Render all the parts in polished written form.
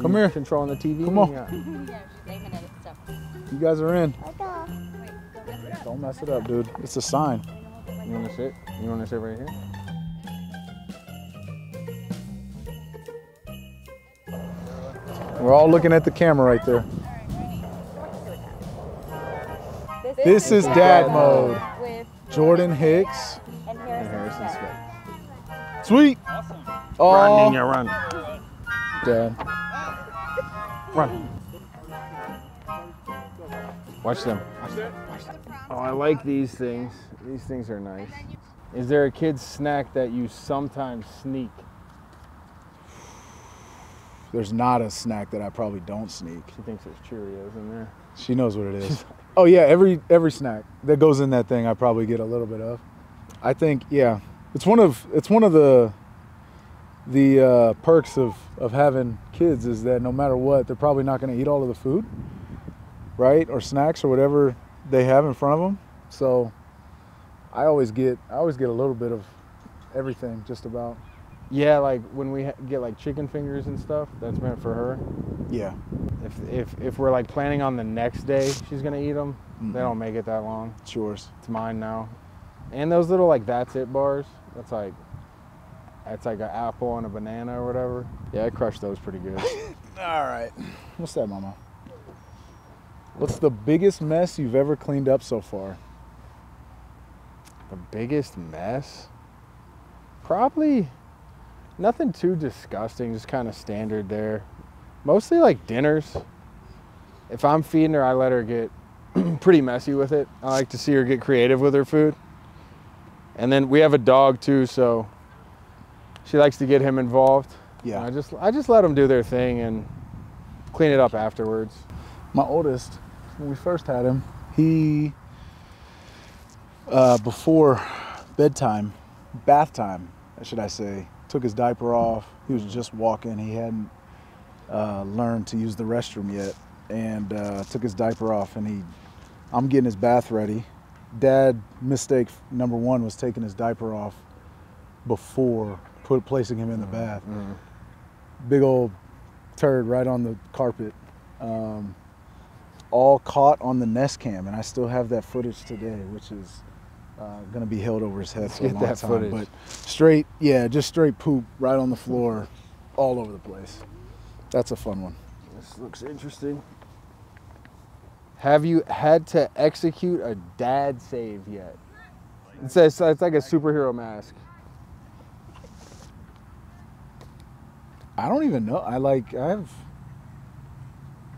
Come here. Controlling the TV. Come on. Yeah, she's aiming at it, stuff. You guys are in. Wait, Don't mess it up, dude. It's a sign. You want to sit? You want to sit right here? We're all looking at the camera right there. This is dad mode. with Jordan Hicks. and Harrison Smith. Sweet. Oh, Run, Nina, run. Dad. Run. Watch them. Oh, I like these things. These things are nice. Is there a kid's snack that you sometimes sneak? There's not a snack that I probably don't sneak. She thinks there's Cheerios in there. She knows what it is. Oh yeah, every snack that goes in that thing I probably get a little bit of. I think yeah, it's one of the perks of having kids is that no matter what, they're probably not going to eat all of the food, right? Or snacks or whatever they have in front of them. So I always get a little bit of everything, just about. Yeah, like when we get like chicken fingers and stuff, that's meant for her. Yeah. If we're like planning on the next day she's gonna eat them, they don't make it that long. It's yours. It's mine now. And those little like That's It bars, that's like an apple and a banana or whatever. Yeah, I crushed those pretty good. All right. What's that, Mama? What's the biggest mess you've ever cleaned up so far? The biggest mess? Probably nothing too disgusting, just kind of standard there. Mostly like dinners. If I'm feeding her, I let her get pretty messy with it. I like to see her get creative with her food. And then we have a dog too, so she likes to get him involved. Yeah. And I just let them do their thing and clean it up afterwards. My oldest, when we first had him, he, before bedtime, bath time, should I say, took his diaper off. He was just walking. He hadn't learned to use the restroom yet, and took his diaper off. And I'm getting his bath ready. Dad, mistake number one was taking his diaper off before placing him in the bath. Big old turd right on the carpet. All caught on the Nest Cam, and I still have that footage today, which is going to be held over his head for a long time. Footage. But straight, yeah, just straight poop right on the floor, all over the place. That's a fun one. This looks interesting. Have you had to execute a dad save yet? It's like a superhero mask. I don't even know. I have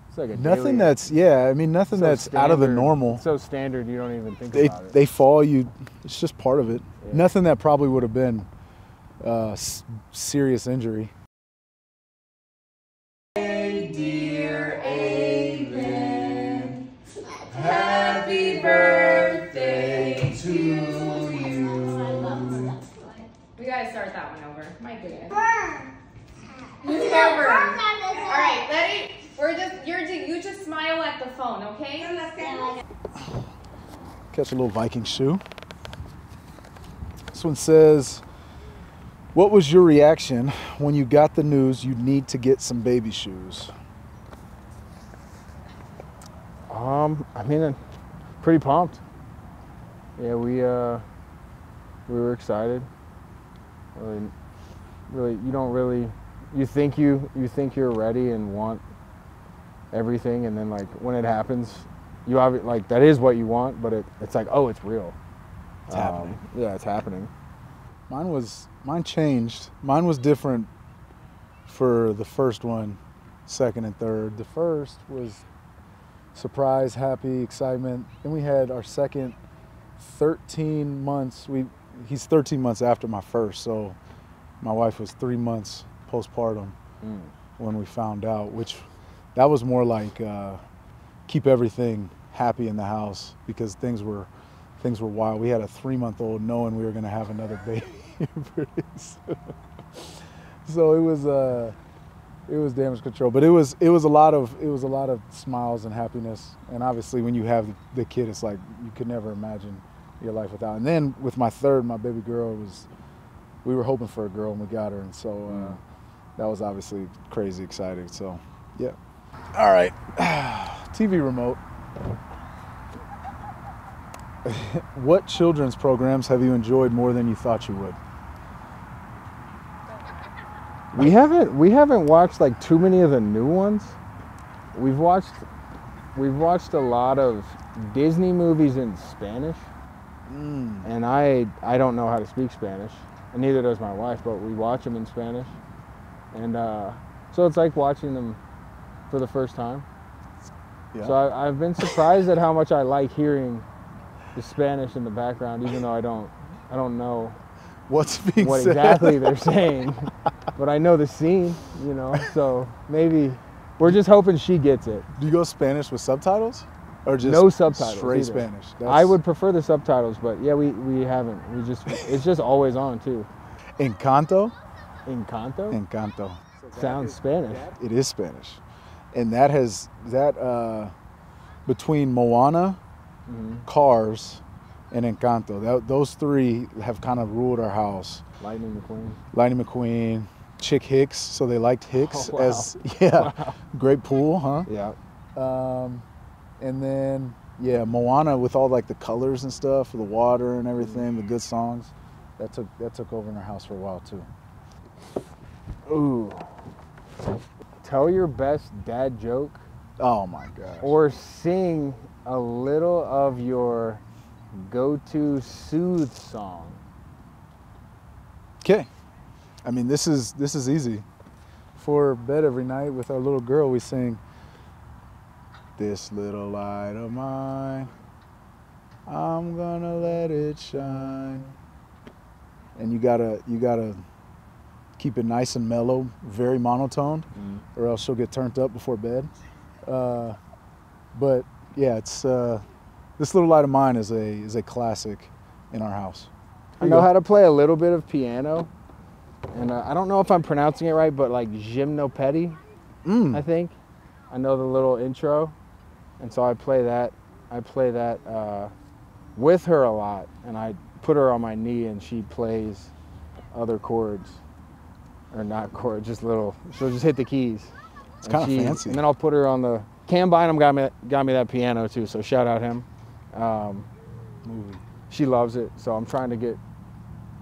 It's like a nothing daily, that's nothing so that's out of the standard. normal. It's so standard you don't even think about it. They fall, it's just part of it. Yeah. Nothing that probably would have been serious injury. Dear Aiden, happy birthday to you. We gotta start that one over. My goodness. Who's burn? All right, ready? You just smile at the phone, okay? Catch a little Viking shoe. This one says, what was your reaction when you got the news you need to get some baby shoes? I mean, pretty pumped. Yeah, we were excited. Really, you think you're ready and want everything, and then like when it happens, you like that is what you want, but it's like, oh, it's real. It's happening. Yeah, it's happening. Mine changed. Mine was different for the first one, second and third. The first was surprise, happy, excitement. Then we had our second 13 months. He's 13 months after my first, so my wife was 3 months postpartum when we found out, which that was more like keep everything happy in the house because things were wild. We had a 3-month-old knowing we were going to have another baby pretty soon. So it was damage control, but it was a lot of smiles and happiness. And obviously when you have the kid, it's like you could never imagine your life without. And then with my third, my baby girl, we were hoping for a girl and we got her. And so that was obviously crazy exciting. So, yeah. All right, TV remote. What children's programs have you enjoyed more than you thought you would? We haven't watched like too many of the new ones. We've watched a lot of Disney movies in Spanish, and I don't know how to speak Spanish, and neither does my wife. But we watch them in Spanish, and so it's like watching them for the first time. Yeah. So I've been surprised at how much I like hearing the Spanish in the background, even though I don't know What's being what said? exactly they're saying, but I know the scene, you know. So maybe we're just hoping she gets it. Do you go Spanish with subtitles, or just No subtitles straight either. Spanish? I would prefer the subtitles, but yeah, we haven't. It's just always on too. Encanto. Encanto Encanto. sounds Spanish. It is Spanish, and between Moana, Cars, and Encanto, those three have kind of ruled our house. Lightning McQueen. Lightning McQueen, Chick Hicks, so they liked Hicks Oh, wow. as great pool, huh? Yeah. And then Moana with all like the colors and stuff, the water and everything, the good songs, that took over in our house for a while too. Ooh. Tell your best dad joke, Oh my gosh. or sing a little of your go-to soothe song. Okay. I mean, this is easy. Before bed every night with our little girl, we sing, "This little light of mine, I'm gonna let it shine." And you gotta keep it nice and mellow, very monotoned, or else she'll get turned up before bed. But yeah, it's "This Little Light of Mine" is a classic in our house. I know how to play a little bit of piano, and I don't know if I'm pronouncing it right, but like gymnopédie, I think. I know the little intro, and so I play that. With her a lot, and I put her on my knee, and she plays other chords, or not chords, just little. She'll just hit the keys. It's kind of fancy. And then I'll put her on the. Cam Bynum got me that piano too, so shout out him. She loves it, so I'm trying to get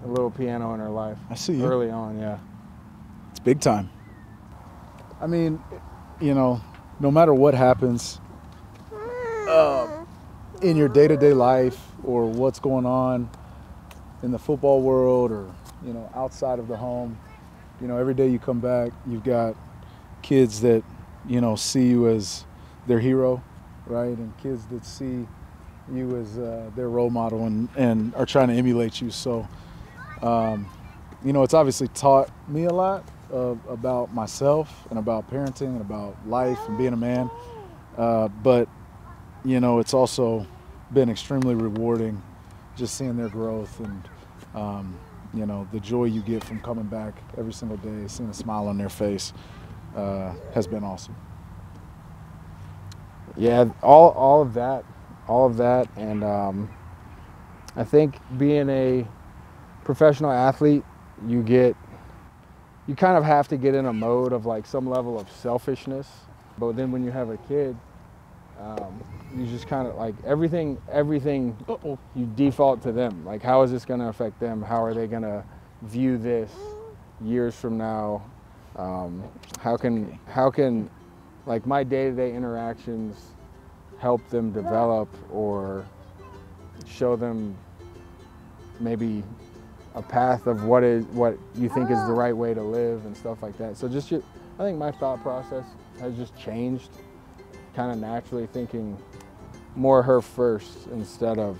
a little piano in her life. I see you. Early on, yeah. It's big time. I mean, no matter what happens in your day-to-day life, or what's going on in the football world, or outside of the home, every day you come back, you've got kids that see you as their hero, right? And kids that see you as their role model and are trying to emulate you. So it's obviously taught me a lot about myself and about parenting and about life and being a man. But it's also been extremely rewarding just seeing their growth and the joy you get from coming back every single day, seeing a smile on their face has been awesome. Yeah, all of that, and I think being a professional athlete, you kind of have to get in a mode of like some level of selfishness. But then when you have a kid, you just kind of like everything you default to them. Like, how is this going to affect them? How are they going to view this years from now? How can like my day-to-day interactions help them develop, or show them maybe a path of what you think is the right way to live and stuff like that. So I think my thought process has just changed, kind of naturally thinking more her first instead of,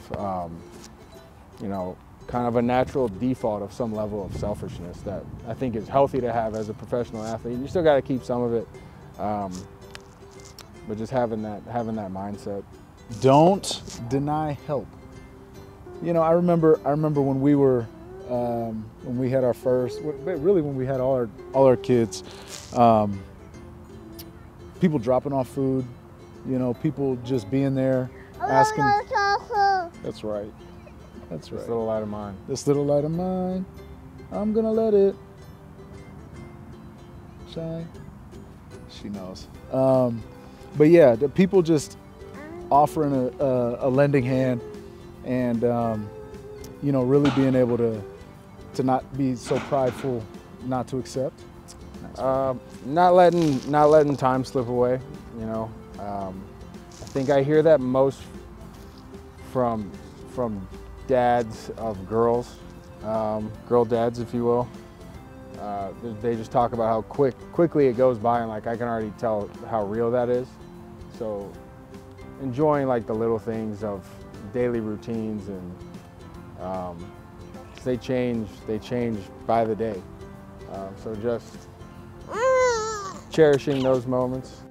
kind of a natural default of some level of selfishness that I think is healthy to have as a professional athlete. You still got to keep some of it, but just having that mindset. Don't deny help. I remember when we were when we had our first, really when we had all our kids, people dropping off food, people just being there asking. That's right. That's right. This little light of mine. This little light of mine, I'm gonna let it Shine. She knows. But yeah, the people just offering a lending hand, and you know, really being able to not be so prideful, not to accept. Not letting time slip away. You know, I think I hear that most from dads of girls, girl dads, if you will. They just talk about how quickly it goes by, and like I can already tell how real that is. So enjoying like the little things of daily routines, and they change by the day. So just cherishing those moments.